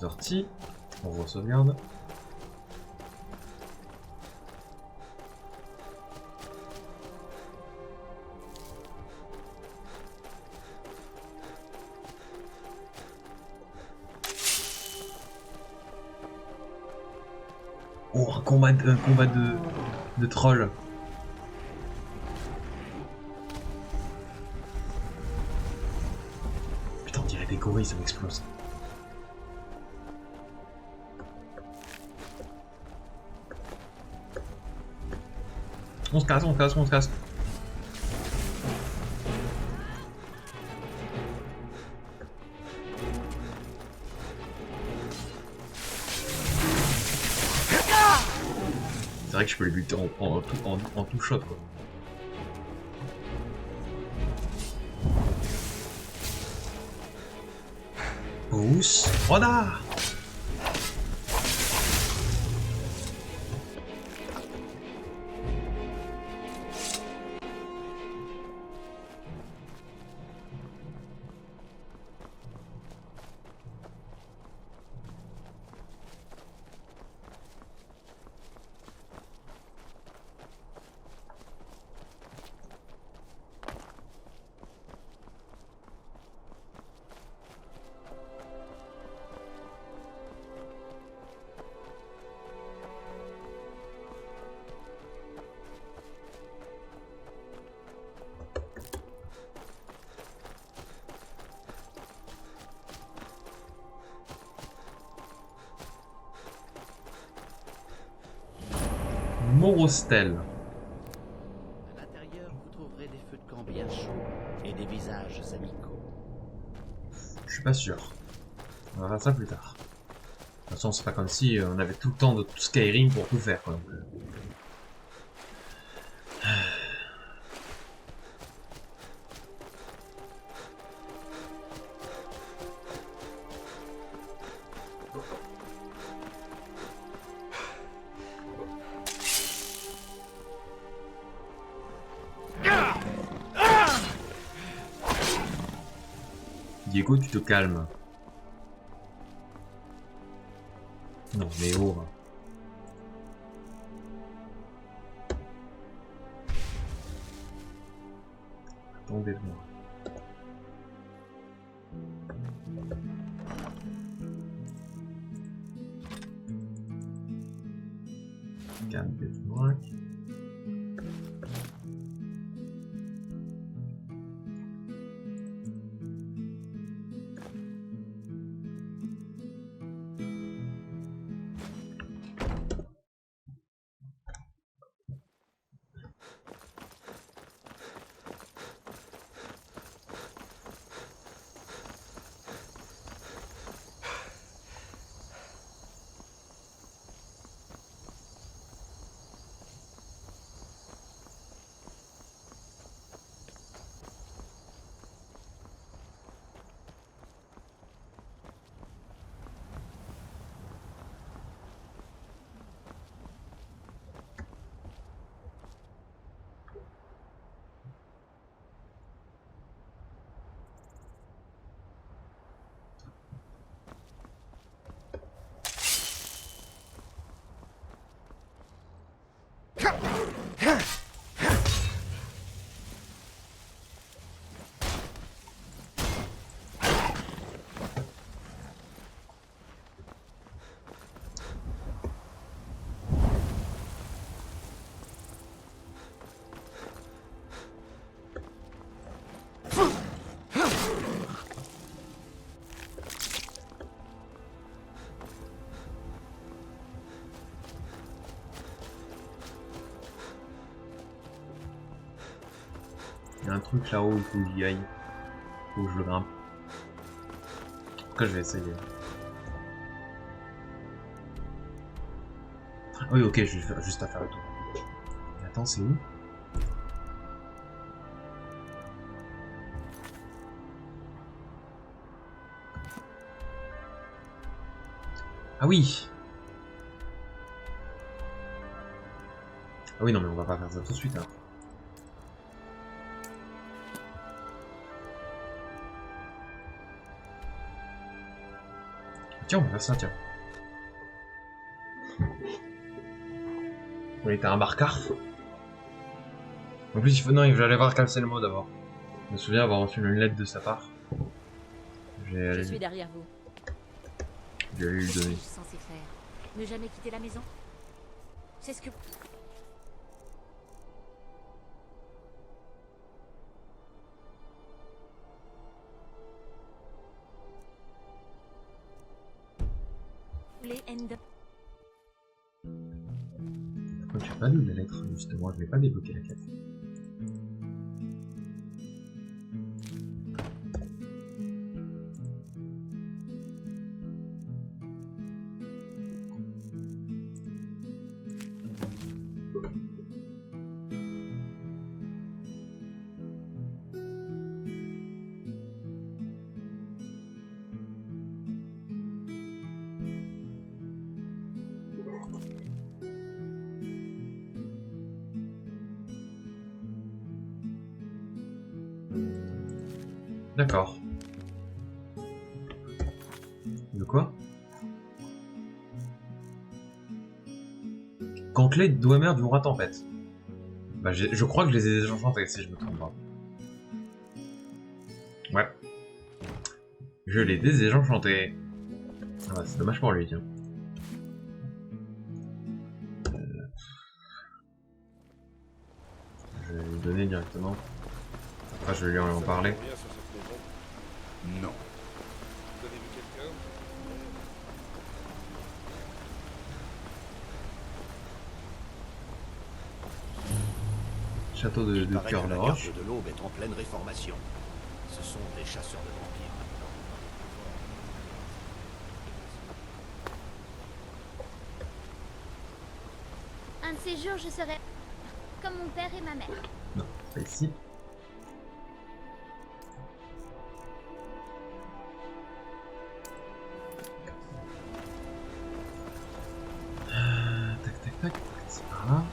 Sortie. On re-sauvegarde. Oh, un combat de troll. Putain, on dirait des gorilles, ça m'explose. On se casse, on se casse, on se casse. C'est vrai que je peux les buter en tout shot, quoi. Pousse. Roda. Morostel. À l'intérieur, vous trouverez des feux de camp bien chauds et des visages amicaux. Je suis pas sûr. On va faire ça plus tard. De toute façon, c'est pas comme si on avait tout le temps de Skyrim pour tout faire, quoi. Diego, tu te calmes. Non, mais oh. Attendez de moi. Calme-toi. Il y a un truc là-haut, il faut que j'y aille. Il faut que je le grimpe. En tout cas, je vais essayer. Ah oui, ok, je vais faire juste à faire le tour. Mais attends, c'est où? Ah oui! Ah oui, non, mais on va pas faire ça tout de suite, hein. Tiens, on va faire ça, tiens. Oui, t'as un marqueur. En plus, il faut... Non, il faut aller voir Calcelmo d'abord. Je me souviens avoir reçu une lettre de sa part. Je suis derrière vous. Je vais lui Qu'est-ce que donner. je suis censé faire? Ne jamais quitter la maison? C'est ce que... Les End... Pourquoi tu n'as pas lu la lettre, justement? Je vais pas débloquer la quête. D'accord. De quoi? Quand les Dwemer du roi tempête. Bah, je crois que je les ai déjà enchantés, si je me trompe pas. Ouais. Je l'ai déjà enchanté. Ah bah, c'est dommage pour lui, tiens. Je vais lui donner directement. Après, je vais lui en parler. Non. Vous avez vu quelqu'un? Château de Il paraît Cœur que de la Roche. garde de l'Aube est en pleine réformation. Ce sont des chasseurs de vampires. Un de ces jours, je serai comme mon père et ma mère. Non, pas ici. Tac, tac, tac. C'est par là.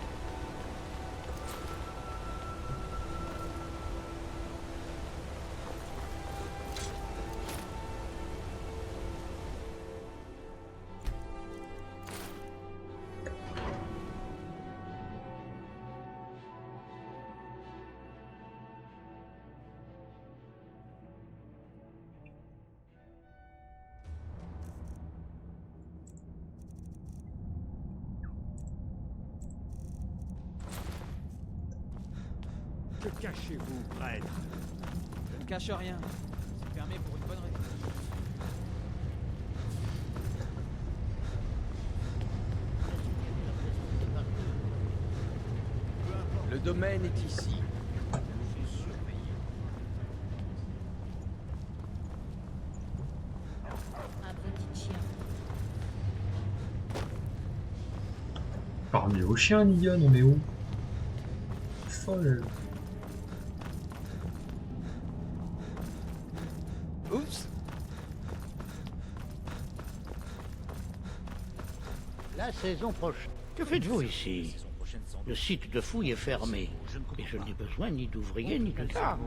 Que cachez-vous, prêtre? Je ne cache rien. C'est fermé pour une bonne raison. Le domaine est ici. Un petit chien. Parmi aux chiens, Nyon, on est où? Folle. Oups. La saison prochaine. Que faites-vous ici? Le site de fouille est fermé. Et je n'ai besoin ni d'ouvriers ni de gardes.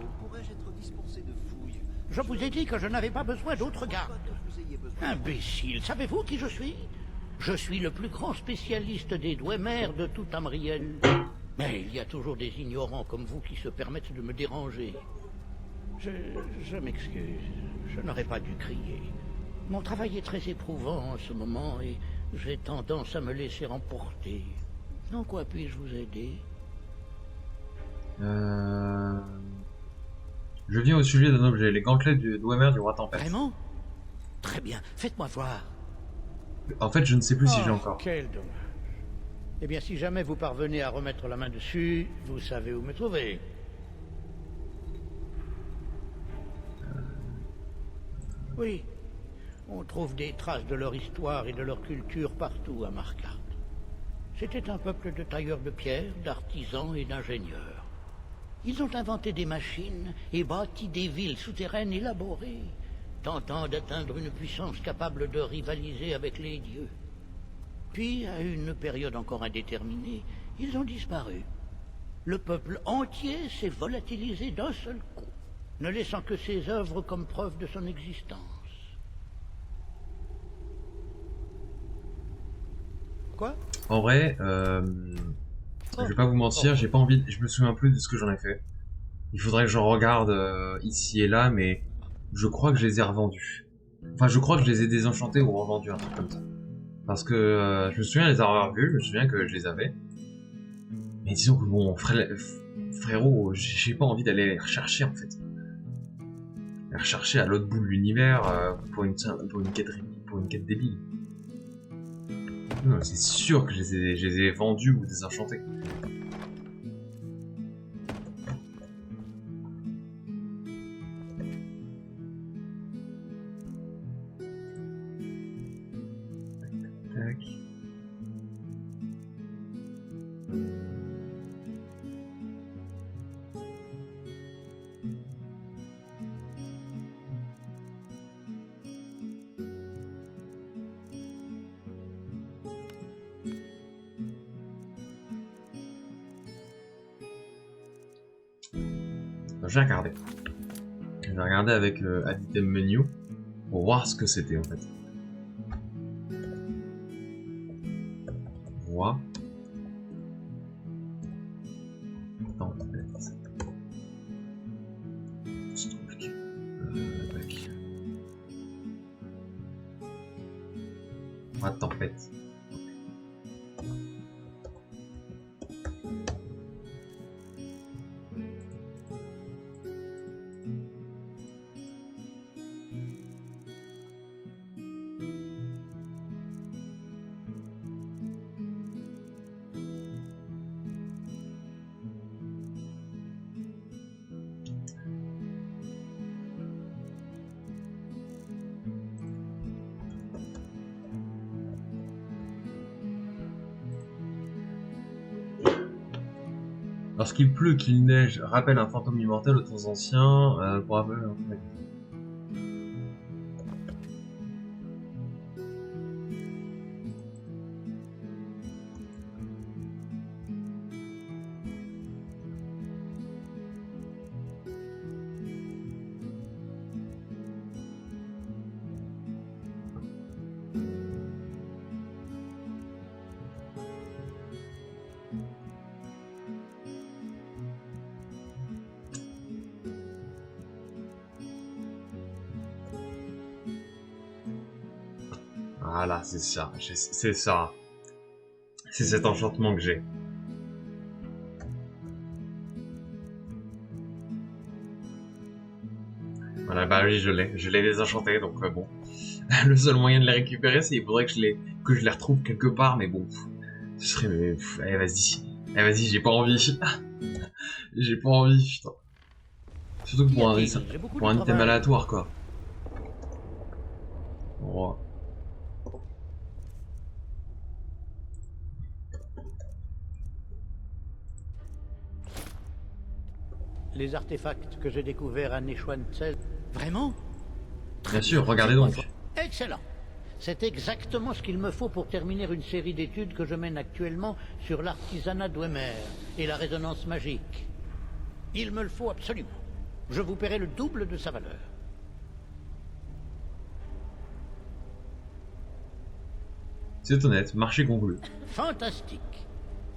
Je vous ai dit que je n'avais pas besoin d'autres gardes. Imbécile, savez-vous qui je suis? Je suis le plus grand spécialiste des Dwemer de toute Amriel. Mais il y a toujours des ignorants comme vous qui se permettent de me déranger. Je m'excuse. Je n'aurais pas dû crier. Mon travail est très éprouvant en ce moment et j'ai tendance à me laisser emporter. En quoi puis-je vous aider? Je viens au sujet d'un objet, les gantelets du Dwemer du roi tempête. Vraiment? Très bien, faites-moi voir. En fait, je ne sais plus si j'ai Oh, encore. quel dommage. Eh bien, si jamais vous parvenez à remettre la main dessus, vous savez où me trouver. Oui, on trouve des traces de leur histoire et de leur culture partout à Markarth. C'était un peuple de tailleurs de pierre, d'artisans et d'ingénieurs. Ils ont inventé des machines et bâti des villes souterraines élaborées, tentant d'atteindre une puissance capable de rivaliser avec les dieux. Puis, à une période encore indéterminée, ils ont disparu. Le peuple entier s'est volatilisé d'un seul coup, ne laissant que ses œuvres comme preuve de son existence. Quoi? En vrai, je vais pas vous mentir, j'ai pas envie, je me souviens plus de ce que j'en ai fait. Il faudrait que j'en regarde ici et là, mais je crois que je les ai revendus. Enfin, je crois que je les ai désenchantés ou revendus, un truc comme ça. Parce que je me souviens les avoir vus, je me souviens que je les avais. Mais disons que bon, frérot, j'ai pas envie d'aller les rechercher en fait. Les rechercher à l'autre bout de l'univers pour une quête débile. Non, c'est sûr que je les ai vendus ou désenchantés. Tac. J'ai regardé. J'ai regardé avec Item Menu pour voir ce que c'était en fait. Voir. Attends, en fait. C'est compliqué. Tac. Attends, en fait. Lorsqu'il pleut, qu'il neige, rappelle un fantôme immortel aux temps anciens, pour rappeler un truc. Voilà, c'est ça, c'est ça. C'est cet enchantement que j'ai. Voilà, bah oui, je l'ai désenchanté, donc bon. Le seul moyen de les récupérer, c'est qu'il faudrait que je les retrouve quelque part, mais bon, ce serait, mais, allez, vas-y, j'ai pas envie. J'ai pas envie, putain. Surtout que pour un item aléatoire, quoi. Oh. Les artefacts que j'ai découverts à Neuschwanstein. Vraiment? Bien sûr, regardez donc. Excellent. C'est exactement ce qu'il me faut pour terminer une série d'études que je mène actuellement sur l'artisanat Dwemer et la résonance magique. Il me le faut absolument. Je vous paierai le double de sa valeur. C'est honnête, marché conclu. Fantastique.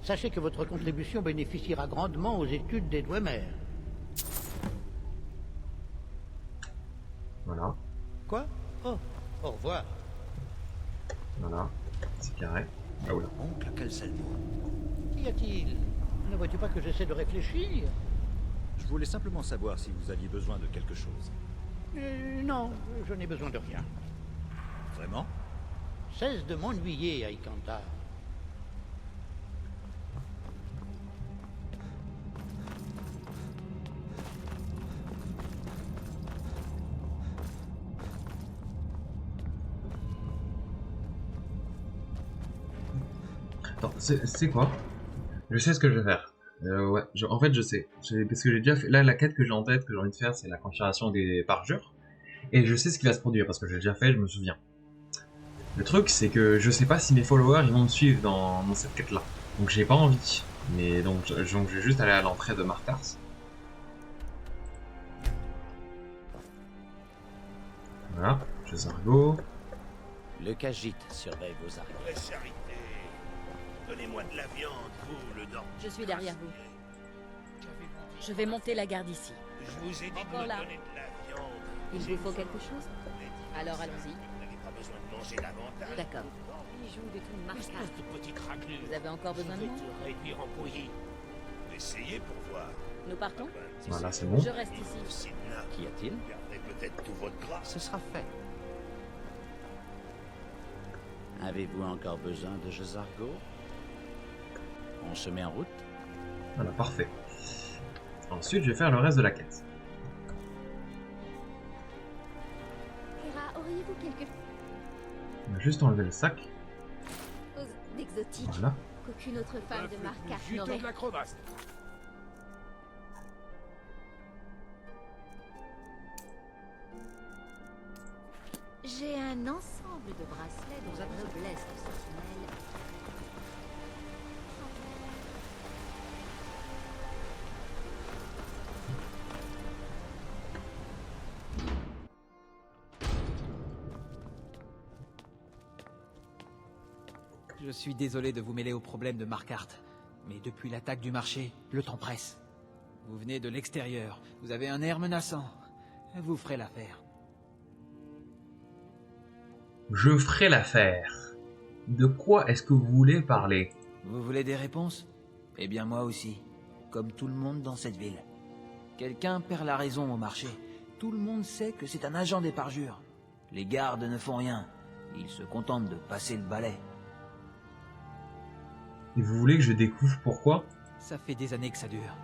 Sachez que votre contribution bénéficiera grandement aux études des Dwemer. Voilà. Quoi? Oh, au revoir. Voilà. C'est carré. Ah oula. Oncle Calsalmo. Qu'y a-t-il? Ne vois-tu pas que j'essaie de réfléchir? Je voulais simplement savoir si vous aviez besoin de quelque chose. Non, je n'ai besoin de rien. Vraiment? Cesse de m'ennuyer, Aikantar. Attends, c'est quoi? Je sais ce que je vais faire. Ouais, en fait, je sais. Parce que j'ai déjà fait. Là, la quête que j'ai en tête, que j'ai envie de faire, c'est la configuration des parjures. Et je sais ce qui va se produire, parce que j'ai déjà fait, je me souviens. Le truc, c'est que je sais pas si mes followers ils vont me suivre dans cette quête-là. Donc j'ai pas envie. Mais donc je vais juste aller à l'entrée de Martars. Voilà, je Zargo. Le Khajiit surveille vos arrivées. La charité. Donnez-moi de la viande, vous, le dent. Je suis derrière vous. Je vais monter la garde ici. Je vous ai dit Encore de me là. donner de la viande. Il vous faut quelque chose? Alors allons-y. Vous n'avez pas besoin de manger davantage. D'accord. Bijoux de tout marquage. Espèce de petite raclure. Vous avez encore besoin de Je moi? vais te réduire en bouillie. Essayez pour voir. Nous partons? Voilà, c'est bon. Je reste ici. Sidna, Qu'y a-t-il? gardez peut-être tout votre gras. Ce sera fait. Avez-vous encore besoin de Jezargo? On se met en route? Voilà, parfait. Ensuite, je vais faire le reste de la quête. Hera, auriez-vous quelque On va juste enlever le sac. chose d'exotique Voilà. qu'aucune autre femme de Markarth Juteux n'aurait? de la crevasse. J'ai un ensemble de bracelets dont la noblesse de sentinelle. Je suis désolé de vous mêler aux problèmes de Markarth, mais depuis l'attaque du marché, le temps presse. Vous venez de l'extérieur, vous avez un air menaçant. Vous ferez l'affaire. Je ferai l'affaire. De quoi est-ce que vous voulez parler? Vous voulez des réponses? Eh bien moi aussi, comme tout le monde dans cette ville. Quelqu'un perd la raison au marché. Tout le monde sait que c'est un agent des parjures. Les gardes ne font rien. Ils se contentent de passer le balai. Et vous voulez que je découvre pourquoi? Ça fait des années que ça dure.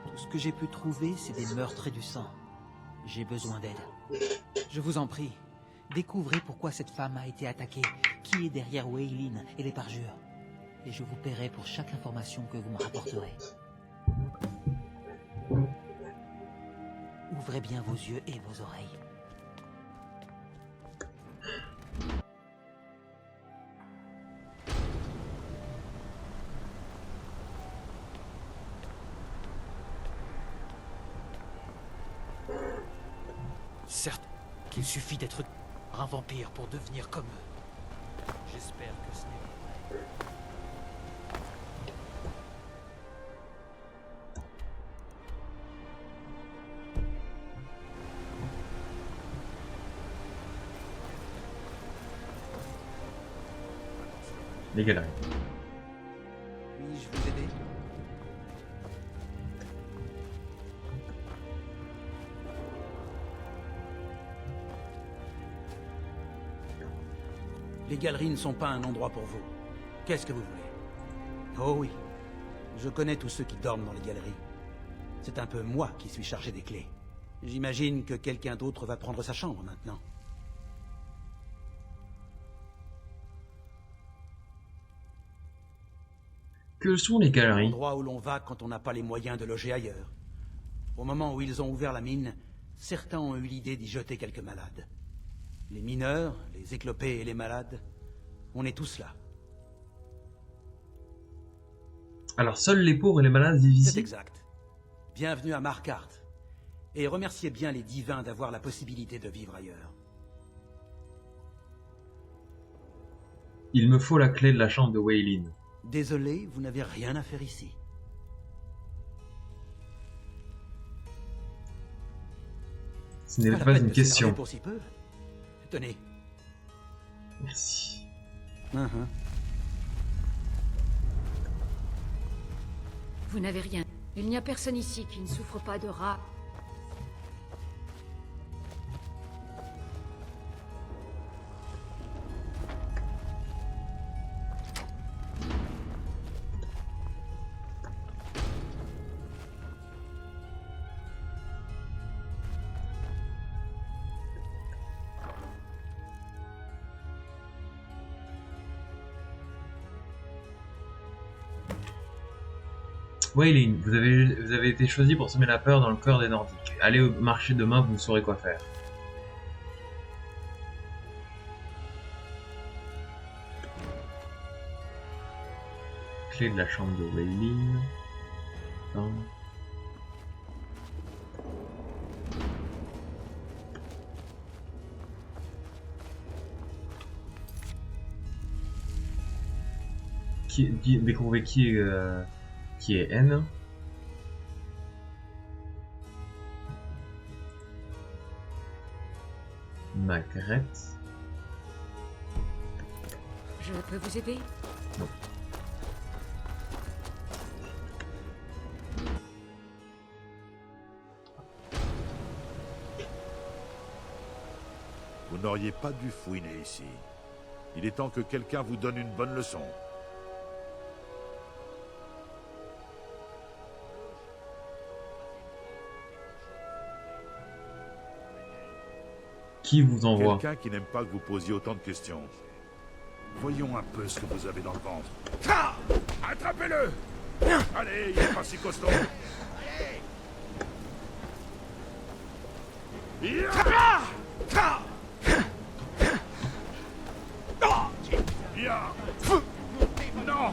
Tout ce que j'ai pu trouver, c'est des meurtres et du sang. J'ai besoin d'aide. Je vous en prie, découvrez pourquoi cette femme a été attaquée, qui est derrière Weylin et les parjures. Et je vous paierai pour chaque information que vous me rapporterez. Ouvrez bien vos yeux et vos oreilles. Certes qu'il suffit d'être un vampire pour devenir comme eux. J'espère que ce n'est pas vrai. Les galeries. Puis-je vous aider? Les galeries ne sont pas un endroit pour vous. Qu'est-ce que vous voulez? Oh oui, je connais tous ceux qui dorment dans les galeries. C'est un peu moi qui suis chargé des clés. J'imagine que quelqu'un d'autre va prendre sa chambre maintenant. Que sont les galeries? L'endroit où l'on va quand on n'a pas les moyens de loger ailleurs. Au moment où ils ont ouvert la mine, certains ont eu l'idée d'y jeter quelques malades. Les mineurs, les éclopés et les malades, on est tous là. Alors, seuls les pauvres et les malades vivent C'est ici? exact. Bienvenue à Markarth. Et remerciez bien les divins d'avoir la possibilité de vivre ailleurs. Il me faut la clé de la chambre de Weylin. Désolé, vous n'avez rien à faire ici. Ce n'est la pas peine une de s'énerver question. pour si peu. Tenez. Merci. Vous n'avez rien. Il n'y a personne ici qui ne souffre pas de rats. Weylin, vous avez été choisi pour semer la peur dans le cœur des Nordiques. Allez au marché demain, vous saurez quoi faire. Clé de la chambre de Weylin. Attends. découvrez qui est N. Margaret. Je peux vous aider? Non. Vous n'auriez pas dû fouiner ici. Il est temps que quelqu'un vous donne une bonne leçon. Qui vous envoie? Quelqu'un qui n'aime pas que vous posiez autant de questions. Voyons un peu ce que vous avez dans le ventre. Attrapez-le! Allez, il est pas si costaud. Non!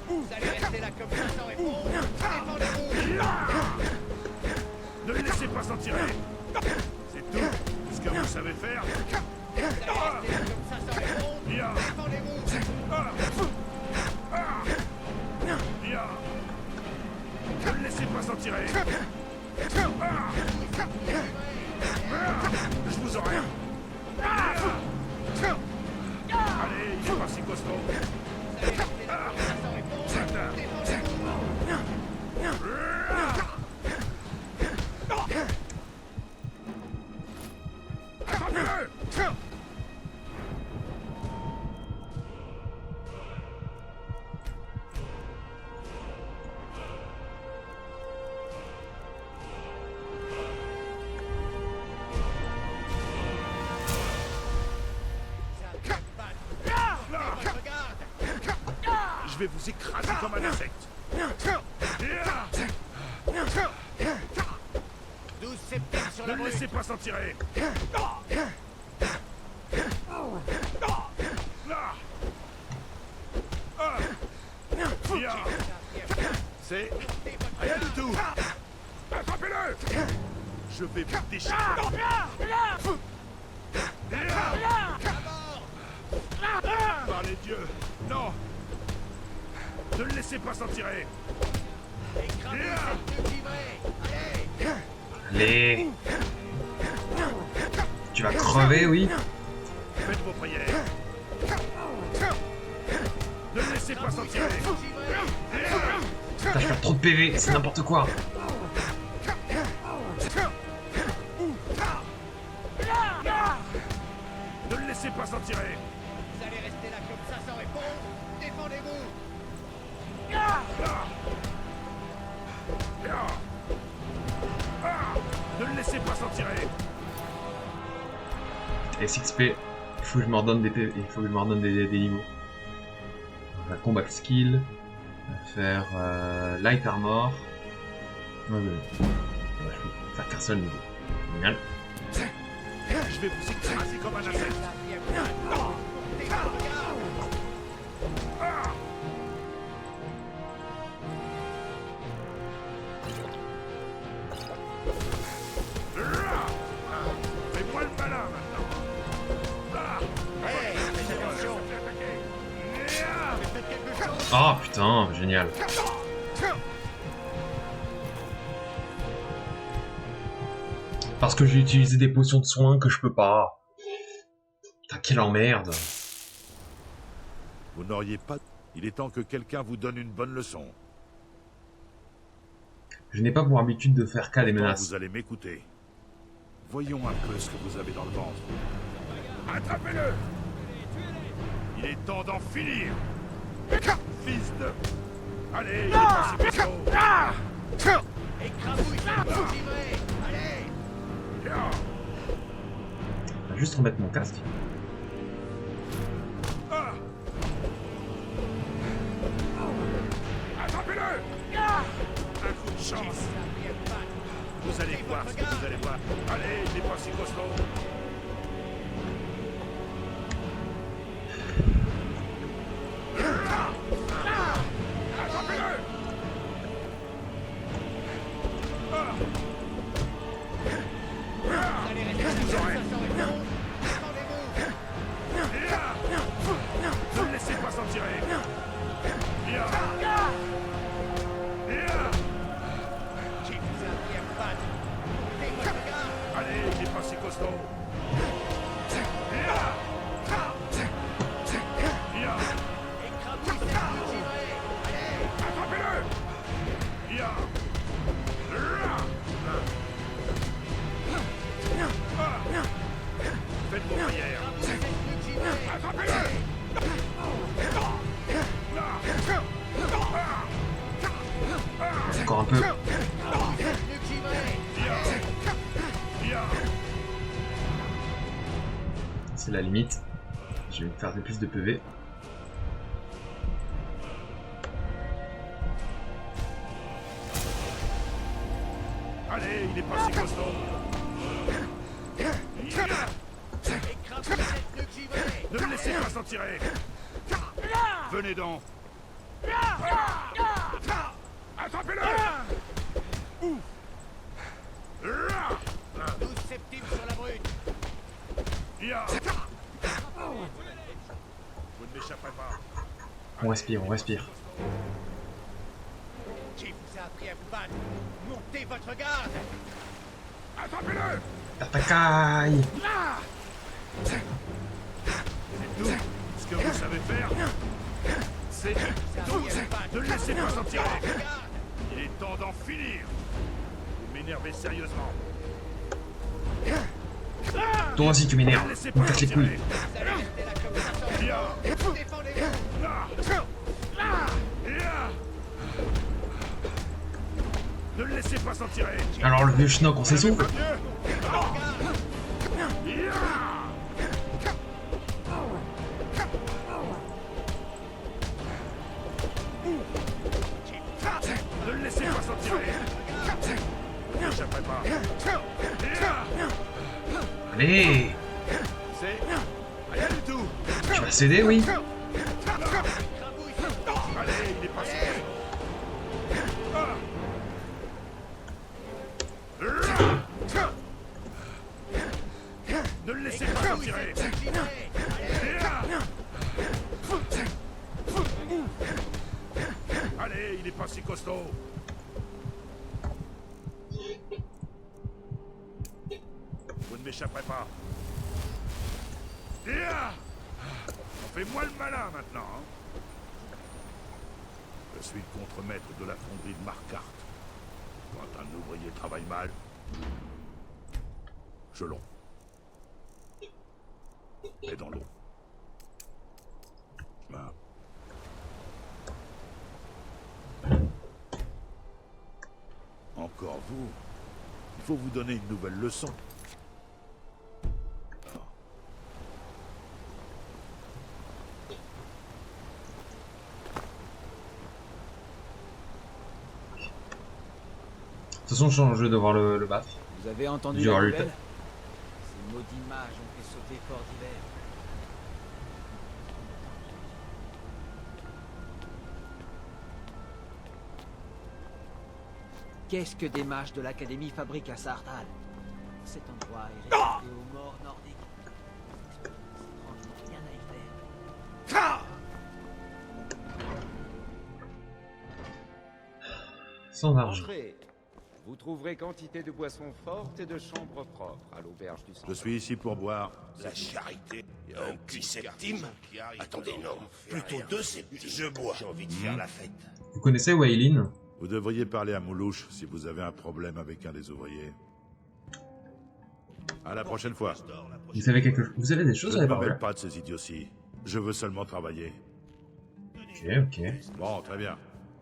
Vous allez rester là comme ça sans réponse. Défendez-vous. Ne les laissez pas s'en tirer. C'est tout ce que vous savez faire. Vous allez rester là comme ça sans réponse. Défendez-vous. Ne les laissez pas s'en tirer. Je vous aurai. Allez, il est pas si costaud. Vous allez rester là comme ça sans réponse. Défendez-vous. Attrapez-le! Je vais vous écraser comme un insecte. 12 septembre sur Ne la le brute. laissez pas s'en tirer. C'est rien du tout. Attrapez-le. Je vais vous déchirer. Par les dieux, non. Ne le laissez pas s'en tirer. Écrasez cette queue givrée. Allez. Allez. Tu vas crever, oui. Faites vos prières. Ne le laissez pas s'en tirer. Putain, je perds trop de PV, c'est n'importe quoi. Ne le laissez pas s'en tirer. Vous allez rester là comme ça sans réponse. Défendez-vous. Ne le laissez pas s'en tirer. SXP, il faut que je me redonne des PV, il faut que je me redonne des niveaux. On va combat skill, on va faire light armor. Ouais, je vais faire qu'un seul niveau. Génial. Je vais vous écraser comme un insecte. Fais-moi le malin maintenant. Hey, faites attention. Faites quelque chose. Oh putain, génial. Parce que j'ai utilisé des potions de soins que je peux pas. Putain, quelle emmerde. Vous n'auriez pas... Il est temps que quelqu'un vous donne une bonne leçon. Je n'ai pas pour habitude de faire cas des Maintenant, menaces. vous allez m'écouter. Voyons un peu ce que vous avez dans le ventre. Attrapez-le! Il est temps d'en finir! Fils de... Allez, il est pas si costaud. Écrasouille cette queue givrée. Allez. Je vais juste remettre mon casque. Attrapez-le! Un coup de chance! Vous allez voir ce que vous allez voir. Allez, il est pas si costaud. Attrapez-le! vos oreilles. Ne le laissez pas s'en tirer. Allez, il est pas si costaud. Faites vos prières. Attrapez-le! Encore un peu. C'est la limite. Je vais faire plus de PV. Allez, il est pas si costaud. Ne le laissez pas s'en tirer. Venez donc. Attrapez-le. 12 septimes sur la brute. Vous ne m'échapperez pas. On respire, on respire. Qui vous a appris à vous battre? Montez votre garde. Attrapez-le. Tatakai! C'est tout ce que vous savez faire. C'est tout. Ne le laissez pas s'en tirer. Il est temps d'en finir. Vous m'énervez sérieusement. Toi aussi tu m'énerves. On me casse les couilles. Ne le laissez pas s'en tirer. Alors le vieux schnock, on s'essouffle. Ne le laissez pas s'en tirer. Ne m'échapperez pas. Allez! C'est rien du tout. Tu vas céder, oui? Allez, il est passé. Ne le laissez pas s'en tirer. Allez, il est pas si costaud. Vous ne m'échapperez pas. On fait moi le malin maintenant. Hein. Je suis le contremaître de la fonderie de Marquardt. Quand un ouvrier travaille mal, je l'ombre. Et dans l'eau. Ben. Encore vous. Il faut vous donner une nouvelle leçon. De toute façon, je change de devoir le battre. Vous avez entendu Genre, la le nouvelle? Ces maudits mages ont fait sauter Fort d'hiver. Qu'est-ce que des mages de l'Académie fabriquent à Sartal? Cet endroit est réservé aux morts nordiques. Franchement, rien à y faire. Sans argent. Entrez. Vous trouverez quantité de boissons fortes et de chambres propres à l'auberge du centre. Je suis ici pour boire. La charité. Un petit septime? Attendez, non. Plutôt 2 septimes. Je bois. J'ai envie de faire la fête. Vous connaissez Waylin? Vous devriez parler à Moulouche si vous avez un problème avec un des ouvriers. À la prochaine fois. Vous avez vous avez des choses Je à ne dire? me mêle pas de ces idioties. Je veux seulement travailler. Ok, ok. Bon, très bien.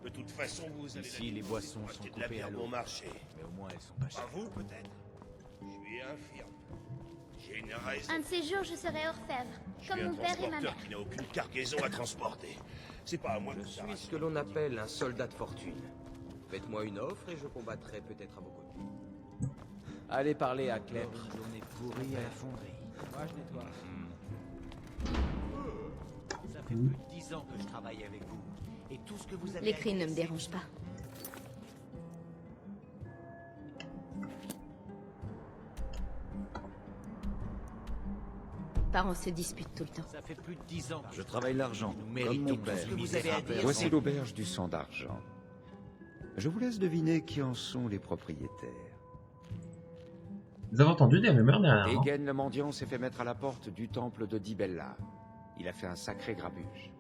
De toute façon, vous allez... Ici, les boissons sont de la coupées bière à l'eau. bon marché. Mais au moins, elles sont pas Pas chères. vous, peut-être. Je suis infirme. J'ai une raison. Un de ces jours, je serai orfèvre, Je suis comme un mon père et ma mère. transporteur qui n'a aucune cargaison à transporter. C'est pas à moi de Je ça. suis ce que l'on appelle un soldat de fortune. Faites-moi une offre et je combattrai peut-être à vos côtés. Allez parler à Clèbre. Une journée pourrie à la fonderie. Moi, je nettoie. Ça fait plus de 10 ans que je travaille avec vous. Et tout ce que vous avez... Les cris ne me dérangent pas. parents se disputent tout le temps. Ça fait plus de 10 ans. Je travaille l'argent, Nous comme méritons mon tout père. ce que vous avez à dire. Voici l'auberge du sang d'argent. Je vous laisse deviner qui en sont les propriétaires. Vous avez entendu des rumeurs derrière, non? Egen le mendiant s'est fait mettre à la porte du temple de Dibella. Il a fait un sacré grabuge.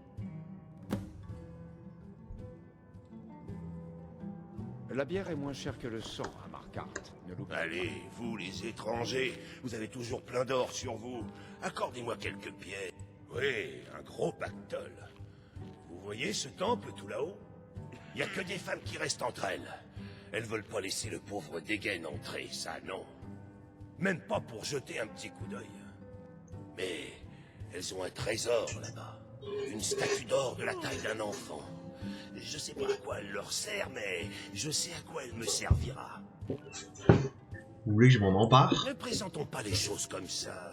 La bière est moins chère que le sang à Marquardt. Ne l'oubliez pas. Allez, vous les étrangers, vous avez toujours plein d'or sur vous. Accordez-moi quelques pièces. Oui, un gros pactole. Vous voyez ce temple tout là-haut? Il n'y a que des femmes qui restent entre elles. Elles veulent pas laisser le pauvre Degen entrer, ça non. Même pas pour jeter un petit coup d'œil. Mais elles ont un trésor là-bas. Une statue d'or de la taille d'un enfant. Je sais pas à quoi elle leur sert, mais je sais à quoi elle me servira. Vous voulez que je m'en empare? Ne présentons pas les choses comme ça.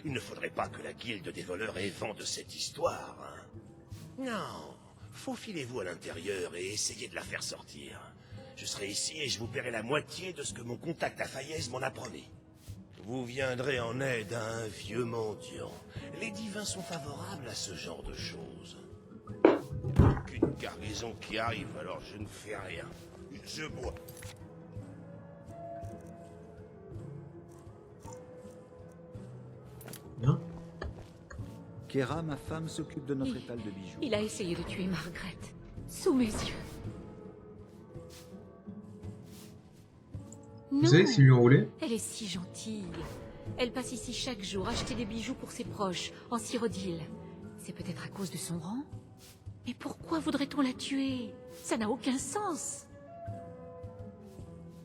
Il ne faudrait pas que la guilde des voleurs ait vent de cette histoire. Hein. Non, faufilez-vous à l'intérieur et essayez de la faire sortir. Je serai ici et je vous paierai la moitié de ce que mon contact à Fayez m'en a promis. Vous viendrez en aide à un vieux mendiant. Les divins sont favorables à ce genre de choses. Aucune cargaison qui arrive, alors je ne fais rien. Je bois. Bien. Kera, ma femme, s'occupe de notre étal de bijoux. Il a essayé de tuer Margaret. Sous mes yeux. Vous savez s'ils lui ont roulé? Elle est si gentille. Elle passe ici chaque jour, acheter des bijoux pour ses proches, en Cyrodiil. C'est peut-être à cause de son rang? Mais pourquoi voudrait-on la tuer? Ça n'a aucun sens.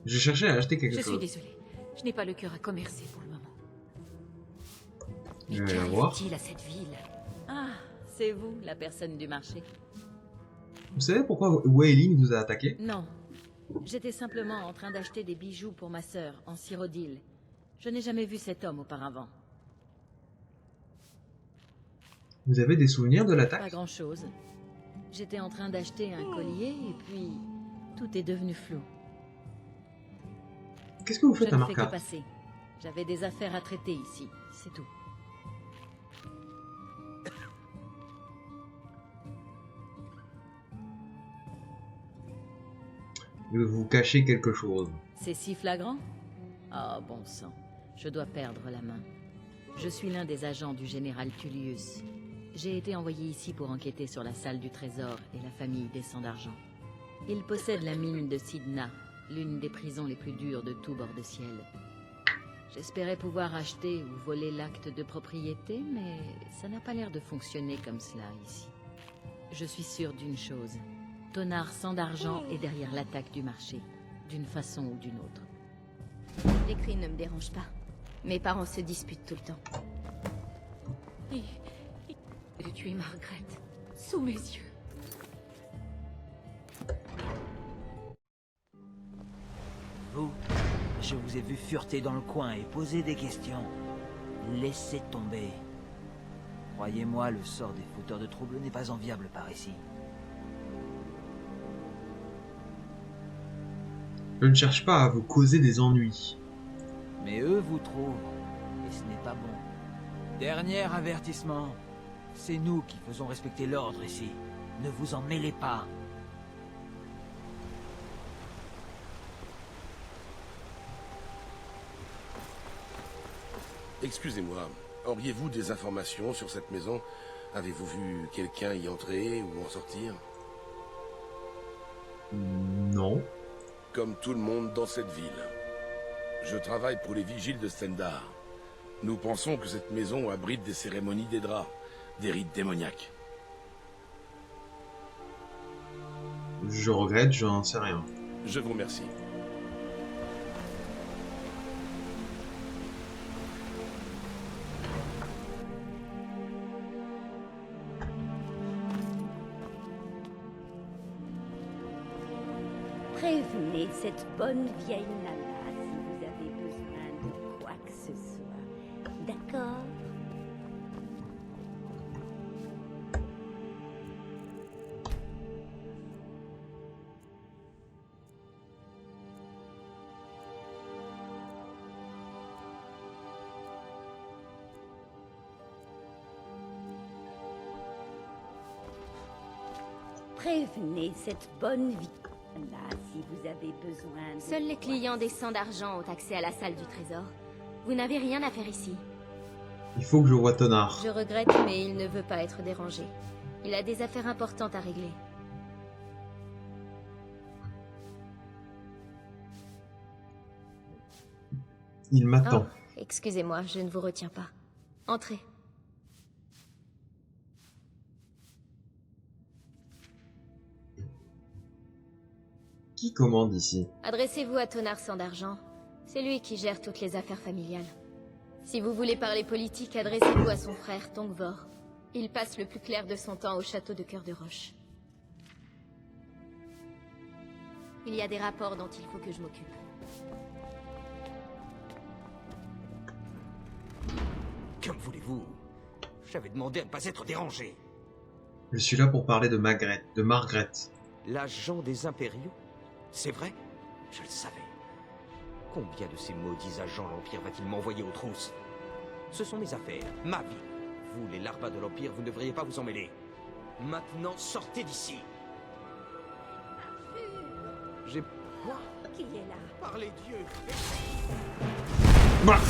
J'ai cherché à acheter quelque Je chose. suis désolée. Je n'ai pas le cœur à commercer pour le moment. Je Mais vais la voir. qu'arrive-t-il à cette ville? Ah, c'est vous, la personne du marché. Vous savez pourquoi Waylin vous a attaqué? Non. J'étais simplement en train d'acheter des bijoux pour ma sœur, en Cyrodiil. Je n'ai jamais vu cet homme auparavant. Vous avez des souvenirs de Pas l'attaque? grand-chose. J'étais en train d'acheter un collier et puis tout est devenu flou. Qu'est-ce que vous Je faites à ne fais que Marquardt? passer. J'avais des affaires à traiter ici, c'est tout. Vous cachez quelque chose. C'est si flagrant? Ah, bon sang. Je dois perdre la main. Je suis l'un des agents du général Tullius. J'ai été envoyé ici pour enquêter sur la salle du trésor et la famille des Sangs d'Argent. Il possède la mine de Sidna, l'une des prisons les plus dures de tout bord de ciel. J'espérais pouvoir acheter ou voler l'acte de propriété, mais ça n'a pas l'air de fonctionner comme cela ici. Je suis sûre d'une chose. Tonard Sangs d'Argent est derrière l'attaque du marché, d'une façon ou d'une autre. Les cris ne me dérangent pas. Mes parents se disputent tout le temps. Il a tué Margaret. Sous mes yeux. Vous, je vous ai vu fureter dans le coin et poser des questions. Laissez tomber. Croyez-moi, le sort des fauteurs de troubles n'est pas enviable par ici. Je ne cherche pas à vous causer des ennuis. Mais eux vous trouvent, et ce n'est pas bon. Dernier avertissement. C'est nous qui faisons respecter l'ordre ici. Ne vous en mêlez pas. Excusez-moi, auriez-vous des informations sur cette maison? Avez-vous vu quelqu'un y entrer ou en sortir? Non. Comme tout le monde dans cette ville. Je travaille pour les vigiles de Stendar. Nous pensons que cette maison abrite des cérémonies des draps, des rites démoniaques. Je regrette, je n'en sais rien. Je vous remercie. Prévenez cette bonne vieille nana si vous avez besoin de quoi que ce soit. D'accord? Prévenez cette bonne vie. Là, si vous avez besoin de... Seuls les clients des 100 d'argent ont accès à la salle du trésor. Vous n'avez rien à faire ici. Il faut que je voie Tonard. Je regrette, mais il ne veut pas être dérangé. Il a des affaires importantes à régler. Il m'attend. Oh, excusez-moi, je ne vous retiens pas. Entrez. Qui commande ici? Adressez-vous à Tonard sans d'argent. C'est lui qui gère toutes les affaires familiales. Si vous voulez parler politique, adressez-vous à son frère, Tongvor. Il passe le plus clair de son temps au château de Cœur de Roche. Il y a des rapports dont il faut que je m'occupe. Comme voulez-vous? J'avais demandé à ne pas être dérangé. Je suis là pour parler de Margaret. L'agent des impériaux? C'est vrai? Je le savais. Combien de ces maudits agents l'Empire va-t-il m'envoyer aux trousses? Ce sont mes affaires, ma vie. Vous, les larvas de l'Empire, vous ne devriez pas vous en mêler. Maintenant, sortez d'ici. J'ai... Quoi? Qui est là? Par les dieux. Voilà.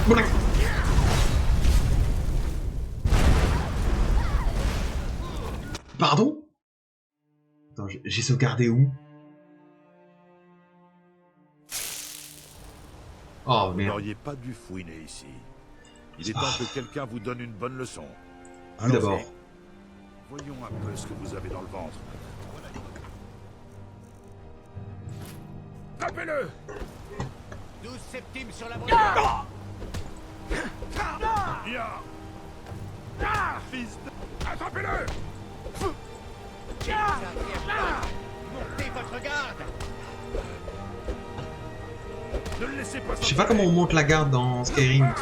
Voilà. Pardon? Attends, j'ai sauvegardé où? Oh Vous merde. n'auriez pas dû fouiner ici. Il est temps que quelqu'un vous donne une bonne leçon. Vous d'abord. Voyons un peu ce que vous avez dans le ventre. Tapez-le! 12 septimes sur la voiture. Ya! Fils de... Attrapez-le! Montez votre garde. Ne le laissez pas Je sais pas comment on monte la garde dans Skyrim.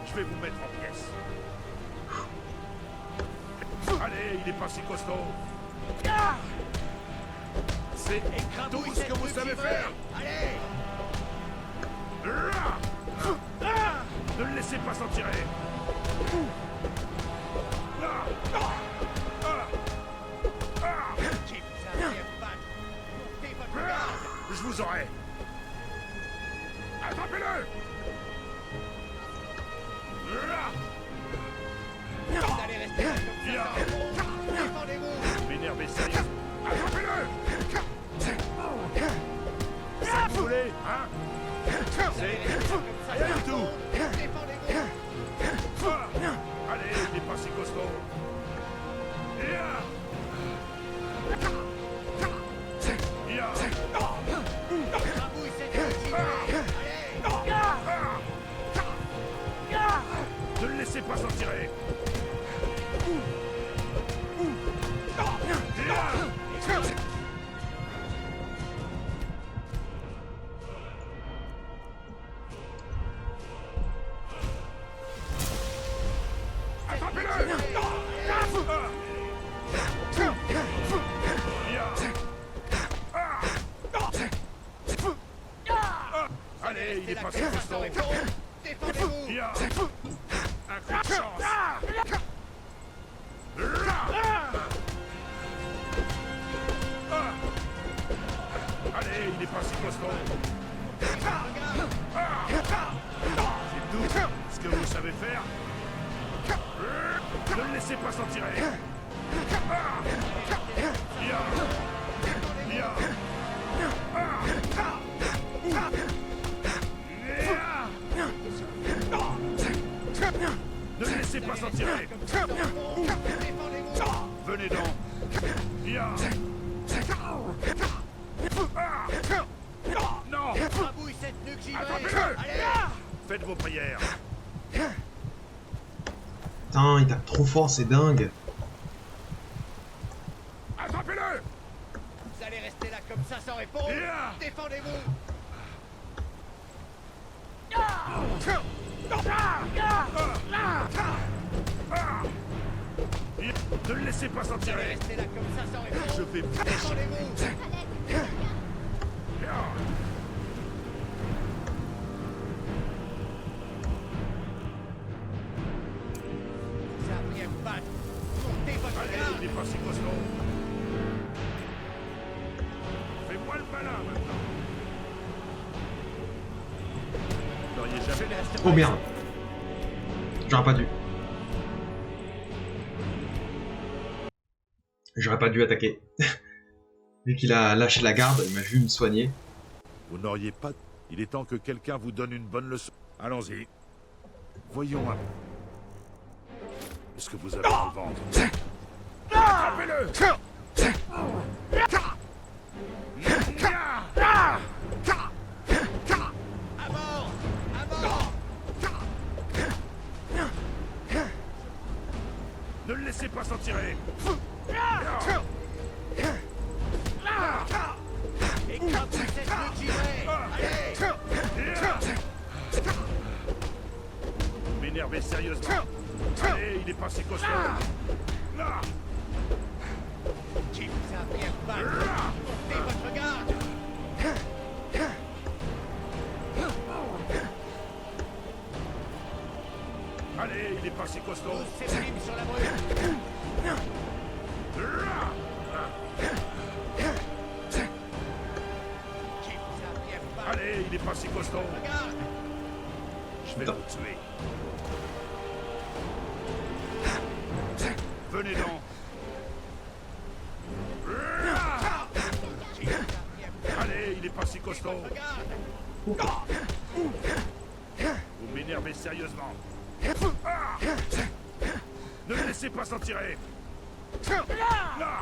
Je vais vous mettre en pièces. Allez, il est pas si costaud. C'est tout ce que vous savez faire. Allez. Ne le laissez pas s'en tirer. Je vous aurai. Attrapez-le. Vous allez rester là comme ça. Défendez-vous. M'énervez sérieux. Attrapez-le. Ça vous voulez, hein? C'est rien du tout. Allez, il n'est pas si costaud. Ne le laissez pas s'en tirer. Allez, il est pas si costaud. Défendez-vous. Un coup de chance. Allez, il n'est pas si costaud. C'est tout ce que vous savez faire. Ne le laissez pas s'en tirer. Ne le laissez pas s'en tirer. Venez donc. Non. Rabouille cette nuque givrée. Attrapez-le. Allez. Faites vos prières. Putain, il tape trop fort, c'est dingue. Attrapez-le. Vous allez rester là comme ça sans répondre. Défendez-vous. Ne le laissez pas s'en Vous allez tirer. rester là comme ça sans répondre. Je vais vous Défendez-vous. Oh merde. J'aurais pas dû. J'aurais pas dû attaquer. Vu qu'il a lâché la garde, il m'a vu me soigner. Vous n'auriez pas... Il est temps que quelqu'un vous donne une bonne leçon. Allons-y. Voyons un... Est-ce que vous avez dans le ventre? Attrapez-le! Ne le laissez pas s'en tirer. Vous m'énervez sérieusement. Allez, il est pas si costaud. Qui vous a appris à vous battre? Portez votre garde! Allez, il est pas si costaud. Tous ces primes sur la brûle. Allez, il est pas si costaud. Je vais vous tuer. Venez donc. Allez, il est pas si costaud. Vous m'énervez sérieusement. Ne me laissez pas s'en tirer.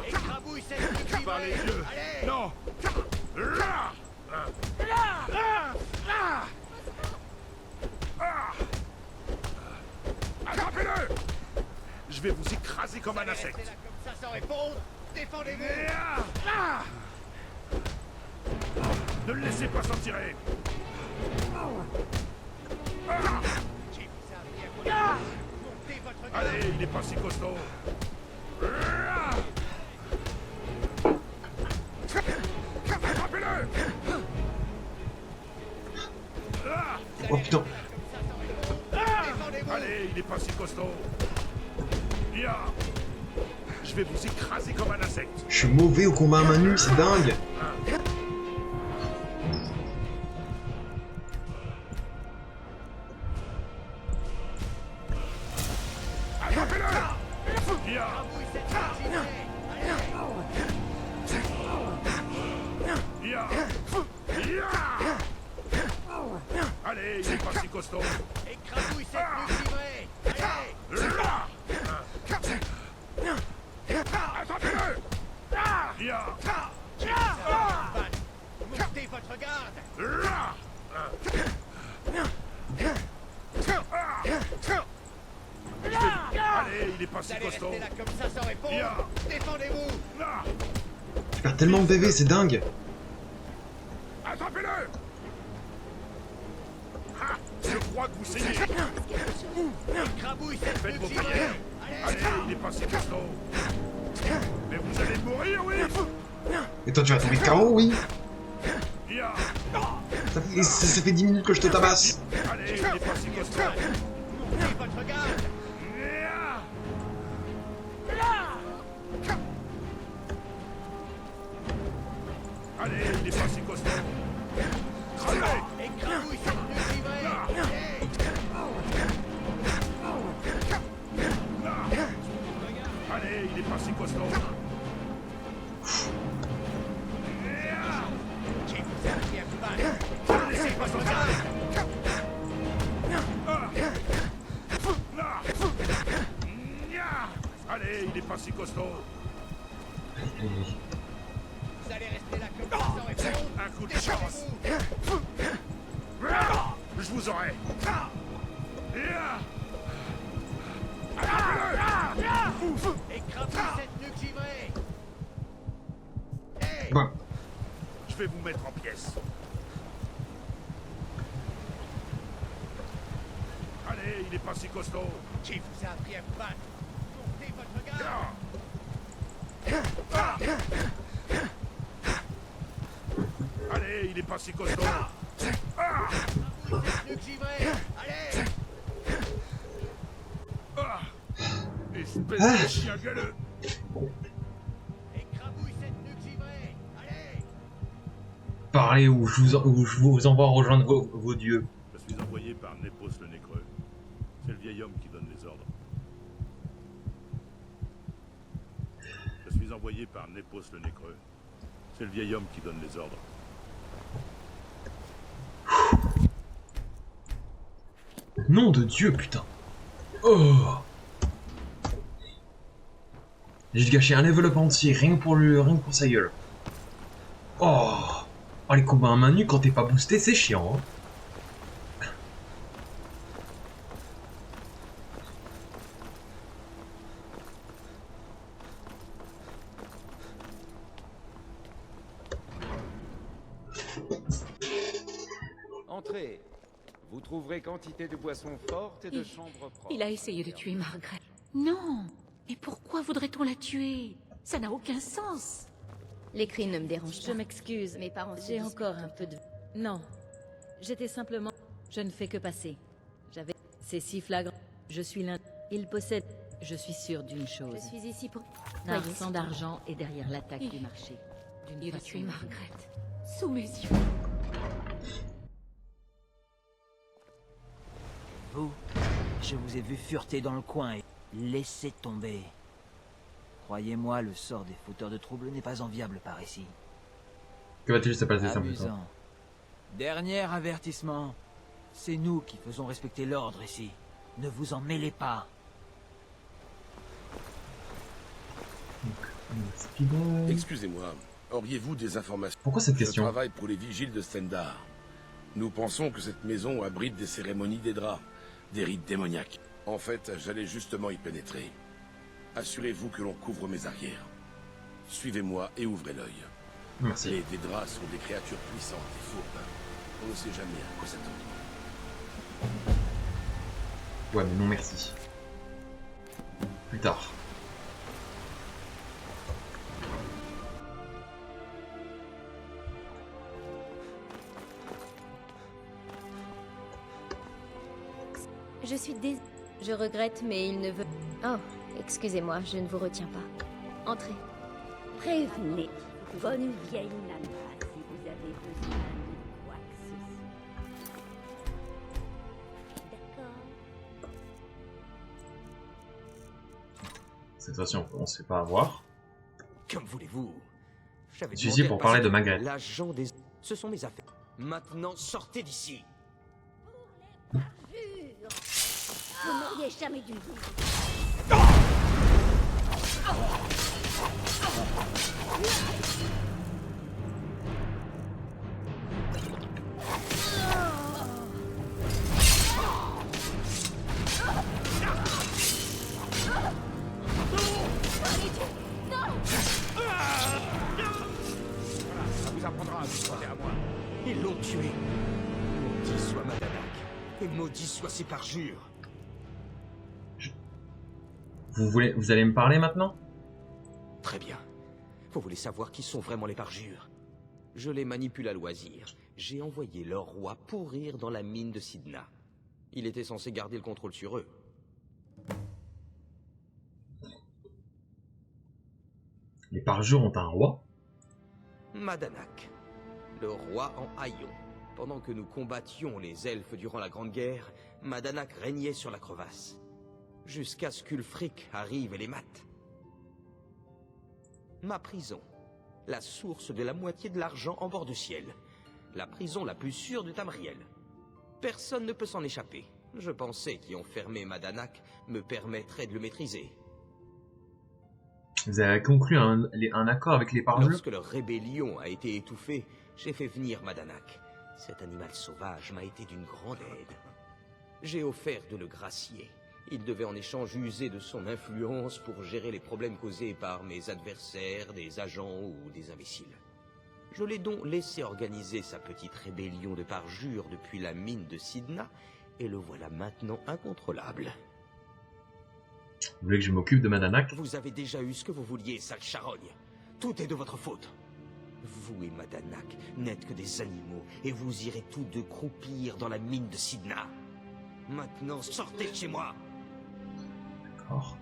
Écrabouille cette Par les yeux. Non. Attrapez-le! Je vais vous écraser comme un insecte. Comme ça sans répondre. Défendez-vous! Ne le laissez pas s'en tirer. Allez, il n'est pas si costaud. Attrapez-le! Oh putain. Allez, il n'est pas si costaud. Ya. Je vais vous écraser comme un insecte. Je suis mauvais au combat à main nue, c'est dingue. Attrapez-le! Ya. Ya. Ya. Allez, il n'est pas si costaud. Écrabouille cette nuque givrée! Attrapez-le! Ya. Montez votre garde! Allez, il est pas si Allez, costaud. restez là comme ça sans répondre! Défendez-vous! Je perds tellement de PV, c'est dingue. Attrapez-le! Ah, je crois que vous saignez. Écrabouille cette Faites nuque vos givrée! prières. Allez, il est pas si costaud. Mais vous allez mourir, oui? Et toi, tu vas tomber KO, oui? Ya. Ça fait 10 minutes que je te tabasse. Allez, il est pas si costaud. Montez votre garde! Allez, il est pas si costaud. Crevez! Écrabouille cette nuque givrée! Allez, il est pas si costaud. Qui vous a appris à vous battre? Ne laissez pas s'en tirer. Allez, il est pas si costaud. Vous allez rester là comme ça sans répondre! Un coup de chance. Je vous aurai. Écrabouille cette nuque givrée! Bon. Je vais vous mettre en pièces. Allez, il est pas si costaud. Qui vous a appris à vous battre? Montez votre garde! Allez, il est pas si costaud. Écrabouille cette nuque givrée! Allez! Espèce de chien galeux. Écrabouille cette nuque givrée! Allez! parler ou je vous envoie rejoindre vos dieux. Je suis envoyé par Népos le Nécreux. C'est le vieil homme qui donne les ordres. Je suis envoyé par Népos le Nécreux. C'est le vieil homme qui donne les ordres. Nom de Dieu, putain. Oh. J'ai gâché un level up entier, rien que pour sa gueule. Oh. Oh, les combats à main nue quand t'es pas boosté, c'est chiant. Hein. Entrez. Vous trouverez quantité de boissons fortes et de chambres propres. Il a essayé de tuer Margaret. Non. Mais pourquoi voudrait-on la tuer? Ça n'a aucun sens. Les cris ne me dérangent pas. Je m'excuse, Mes parents se j'ai disputent encore un entre peu de... Non. J'étais simplement... Je ne fais que passer. J'avais... C'est si flagrant. Je suis l'un... Il possède... Je suis sûre d'une chose. Je suis ici pour... Un Voyez, sang c'est d'argent est derrière l'attaque du marché. Il a façon tué ou d'une Margaret. Sous mes yeux. Vous, je vous ai vu fureter dans le coin et laisser tomber. Croyez-moi, le sort des fauteurs de troubles n'est pas enviable par ici. Que va-t-il se passer ça? Amusant. Dernier avertissement. C'est nous qui faisons respecter l'ordre ici. Ne vous en mêlez pas. Excusez-moi, auriez-vous des informations? Pourquoi cette question? Je travaille pour les vigiles de Stendar. Nous pensons que cette maison abrite des cérémonies des draps, des rites démoniaques. En fait, j'allais justement y pénétrer. Assurez-vous que l'on couvre mes arrières. Suivez-moi et ouvrez l'œil. Merci. Les Dédras sont des créatures puissantes et fourbes. On ne sait jamais à quoi s'attendre. Ouais, mais non merci. Plus tard. Je suis Je regrette, mais il ne veut... Oh, excusez-moi, je ne vous retiens pas. Entrez. Prévenez, bonne vieille nana, si vous avez besoin de quoi que ce soit. D'accord. Cette fois-ci, on se fait pas avoir. Comme voulez-vous. J'avais Je suis ici demandé pour à parler de passer Margaret. L'agent des... Ce sont mes affaires. Maintenant, sortez d'ici. Vous n'auriez jamais dû dire. Ça vous apprendra à vous parler à moi. Ils l'ont tué. Maudit soit Madanak. Et maudit soit ses parjures. Vous allez me parler maintenant? Très bien. Vous voulez savoir qui sont vraiment les parjures? Je les manipule à loisir. J'ai envoyé leur roi pourrir dans la mine de Sidna. Il était censé garder le contrôle sur eux. Les parjures ont un roi? Madanak, le roi en haillons. Pendant que nous combattions les elfes durant la Grande Guerre, Madanak régnait sur la crevasse. Jusqu'à ce qu'Ulfric arrive et les mate. Ma prison, la source de la moitié de l'argent en bord de ciel. La prison la plus sûre de Tamriel. Personne ne peut s'en échapper. Je pensais qu'y enfermer Madanak me permettrait de le maîtriser. Vous avez conclu un accord avec les parjures? Lorsque leur rébellion a été étouffée, j'ai fait venir Madanak. Cet animal sauvage m'a été d'une grande aide. J'ai offert de le gracier. Il devait en échange user de son influence pour gérer les problèmes causés par mes adversaires, des agents ou des imbéciles. Je l'ai donc laissé organiser sa petite rébellion de parjures depuis la mine de Sidna, et le voilà maintenant incontrôlable. Vous voulez que je m'occupe de Madanak? Vous avez déjà eu ce que vous vouliez, sale charogne. Tout est de votre faute. Vous et Madanak n'êtes que des animaux, et vous irez tous deux croupir dans la mine de Sidna. Maintenant, sortez de chez moi! D'accord.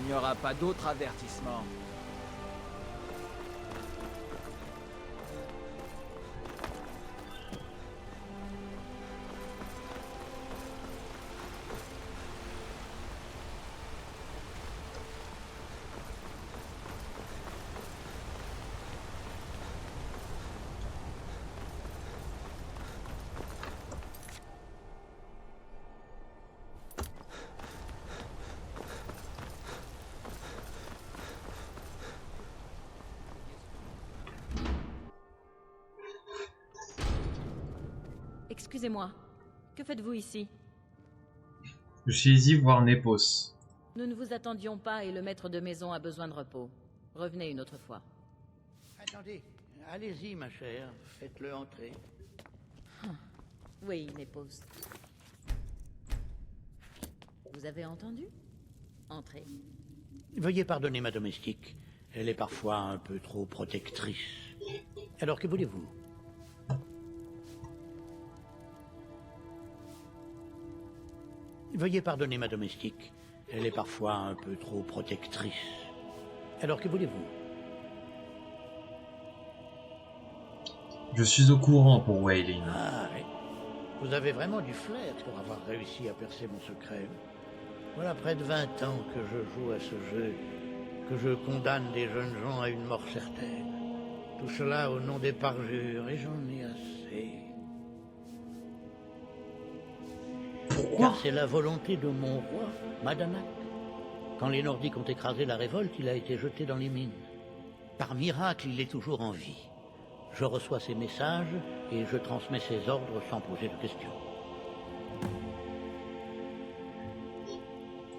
Il n'y aura pas d'autre avertissement. Excusez-moi, que faites-vous ici? Je suis ici voir Nepos. Nous ne vous attendions pas et le maître de maison a besoin de repos. Revenez une autre fois. Attendez, allez-y, ma chère. Faites-le entrer. Oui, Nepos. Vous avez entendu? Entrez. Veuillez pardonner ma domestique. Elle est parfois un peu trop protectrice. Alors, que voulez-vous? Veuillez pardonner ma domestique. Elle est parfois un peu trop protectrice. Alors, que voulez-vous? Je suis au courant pour Weylin. Ah, oui. Vous avez vraiment du flair pour avoir réussi à percer mon secret. Voilà près de 20 ans que je joue à ce jeu, que je condamne des jeunes gens à une mort certaine. Tout cela au nom des parjures, et j'en ai assez. Pourquoi? Car c'est la volonté de mon roi, Madanak. Quand les Nordiques ont écrasé la révolte, il a été jeté dans les mines. Par miracle, il est toujours en vie. Je reçois ses messages et je transmets ses ordres sans poser de questions.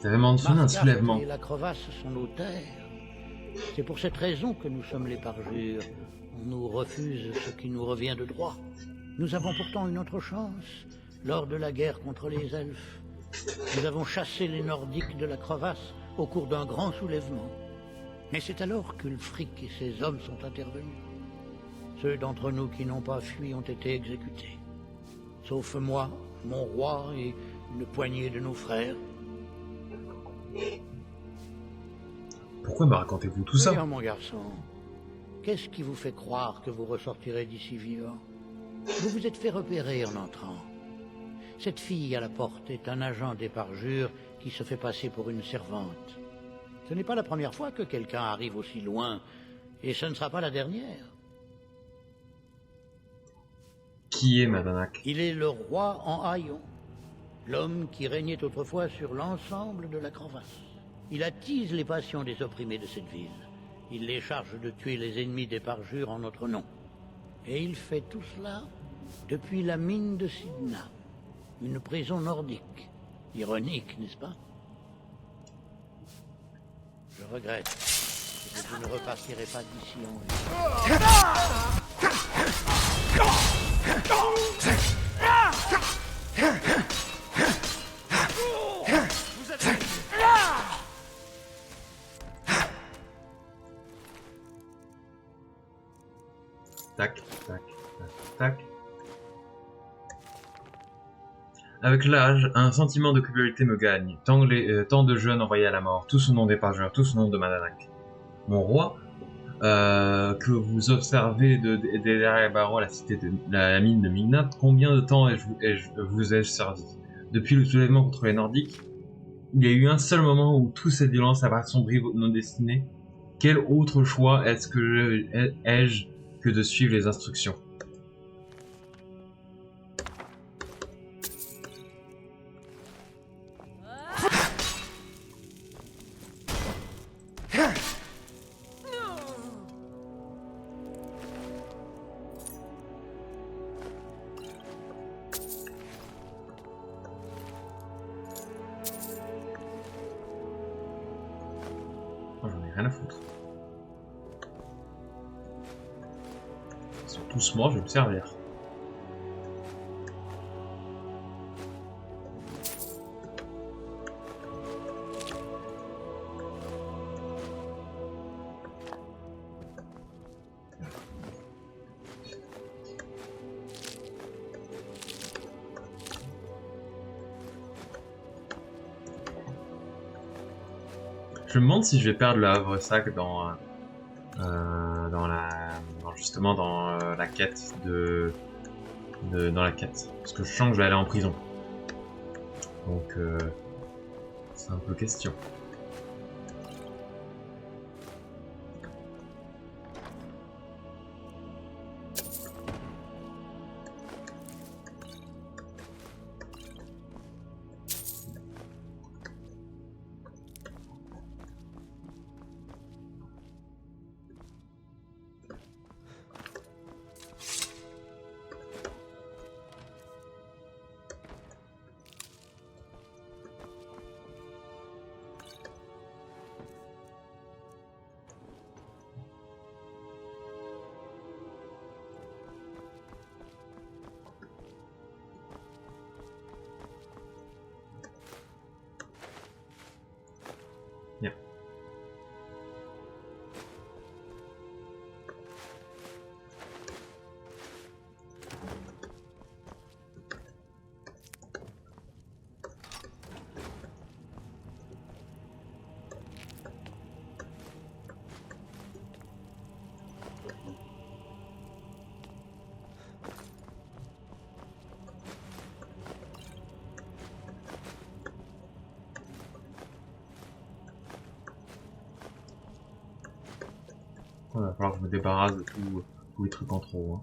Tu avais mentionné un soulèvement. Et la crevasse sont nos terres. C'est pour cette raison que nous sommes les parjures. On nous refuse ce qui nous revient de droit. Nous avons pourtant une autre chance. Lors de la guerre contre les elfes, nous avons chassé les Nordiques de la crevasse au cours d'un grand soulèvement. Mais c'est alors qu'Ulfric et ses hommes sont intervenus. Ceux d'entre nous qui n'ont pas fui ont été exécutés. Sauf moi, mon roi et une poignée de nos frères. Pourquoi me racontez-vous tout ça? Voyons, mon garçon, qu'est-ce qui vous fait croire que vous ressortirez d'ici vivant? Vous vous êtes fait repérer en entrant. Cette fille à la porte est un agent des parjures qui se fait passer pour une servante. Ce n'est pas la première fois que quelqu'un arrive aussi loin, et ce ne sera pas la dernière. Qui est Madanak? Il est le roi en haillons, l'homme qui régnait autrefois sur l'ensemble de la crevasse. Il attise les passions des opprimés de cette ville. Il les charge de tuer les ennemis des parjures en notre nom. Et il fait tout cela depuis la mine de Sidna, une prison nordique. Ironique, n'est-ce pas? Je regrette que vous ne repartirez pas d'ici en vie. Tac, tac, tac, tac. Avec l'âge, un sentiment de culpabilité me gagne. Tant de jeunes envoyés à la mort, tous au nom des parjures, tous au nom de Madanak. Mon roi, que vous observez derrière les barreaux à la cité de la mine de Mignat, combien de temps vous ai-je servi? Depuis le soulèvement contre les Nordiques, il y a eu un seul moment où toute cette violence a assombri nos destinées. Quel autre choix ai-je que de suivre les instructions? J'en ai rien à foutre. Ils sont tous morts, je vais me servir. Je me demande si je vais perdre le havre-sac justement dans la quête dans la quête. Parce que je sens que je vais aller en prison. Donc c'est un peu question. Bien. Il va falloir que je me débarrasse de tous les trucs en trop. Hein.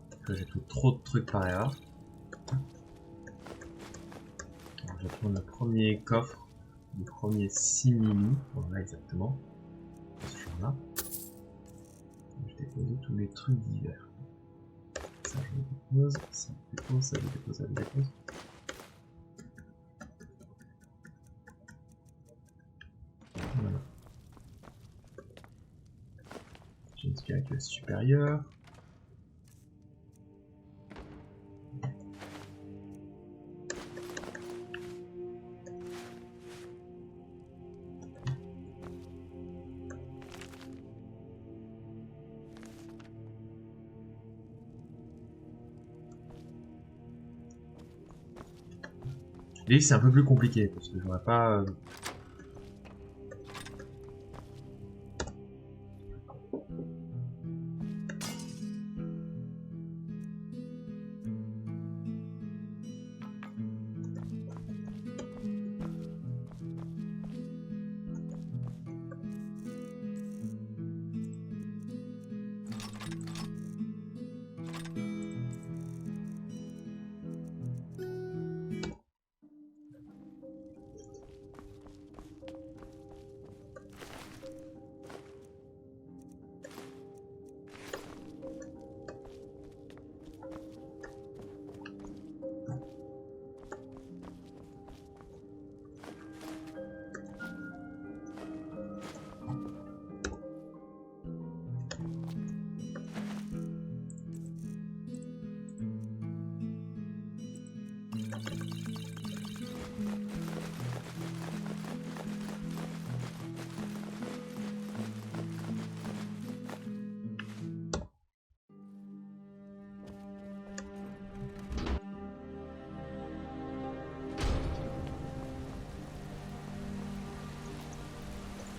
Parce que j'ai pris trop de trucs par erreur. Alors, je vais prendre le premier coffre, le premier simili. Voilà, exactement. Ce genre-là. Je dépose tous les trucs divers. Ça, je le dépose. Ça, je dépose. Ça, je dépose. Ça, je dépose. Voilà. J'ai une spirituelle supérieure. Et c'est un peu plus compliqué parce que j'aurais pas.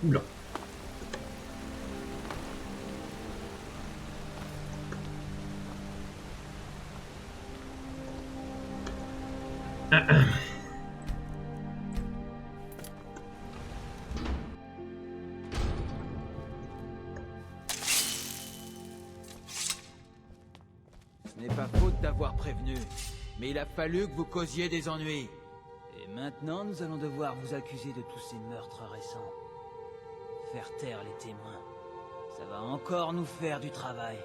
Oula. Ce n'est pas faute d'avoir prévenu, mais il a fallu que vous causiez des ennuis. Et maintenant, nous allons devoir vous accuser de tous ces meurtres récents. Faire taire les témoins. Ça va encore nous faire du travail.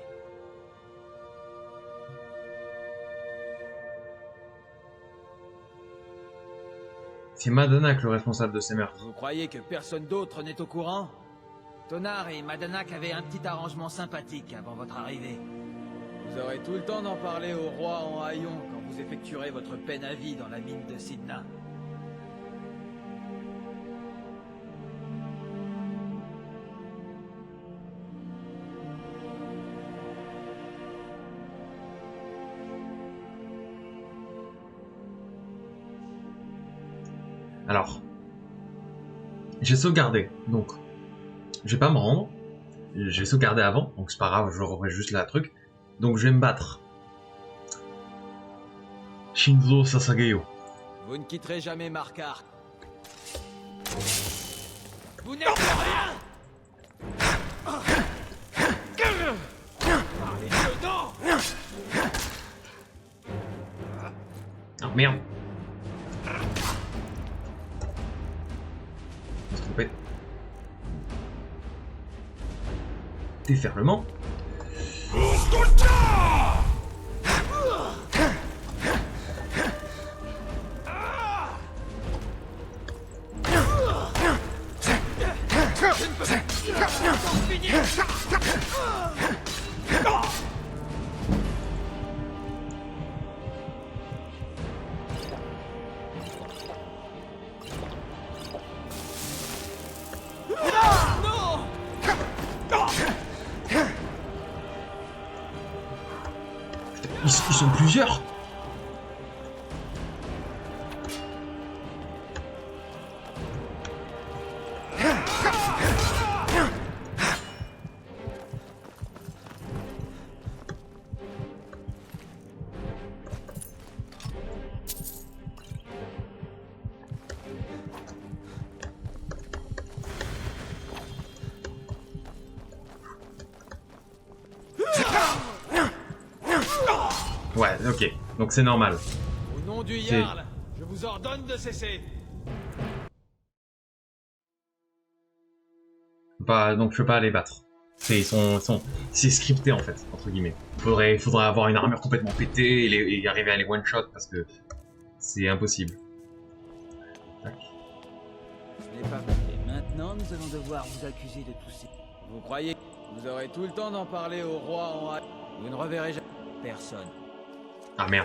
C'est Madanak le responsable de ces meurtres. Vous croyez que personne d'autre n'est au courant? Tonar et Madanak avaient un petit arrangement sympathique avant votre arrivée. Vous aurez tout le temps d'en parler au roi en haillons quand vous effectuerez votre peine à vie dans la mine de Sidna. Alors, J'ai sauvegardé, donc je vais pas me rendre. J'ai sauvegardé avant, donc c'est pas grave, je referai juste la truc. Donc je vais me battre. Shinzo Sasageyo. Vous ne quitterez jamais Markarth. Vous n'êtes rien. Parlez dedans. Ah merde. Je me suis trompé. Déferlement. Ils sont plusieurs. Ouais, ok. Donc c'est normal. Au nom du Jarl, je vous ordonne de cesser. Donc je peux pas les battre. C'est scripté en fait, entre guillemets. Faudrait avoir une armure complètement pétée et arriver à les one shot parce que c'est impossible. Tac. Ce n'est pas bon. Et maintenant, nous allons devoir vous accuser de tout ces... Vous croyez que vous aurez tout le temps d'en parler au roi en... Vous ne reverrez jamais personne. Ah merde.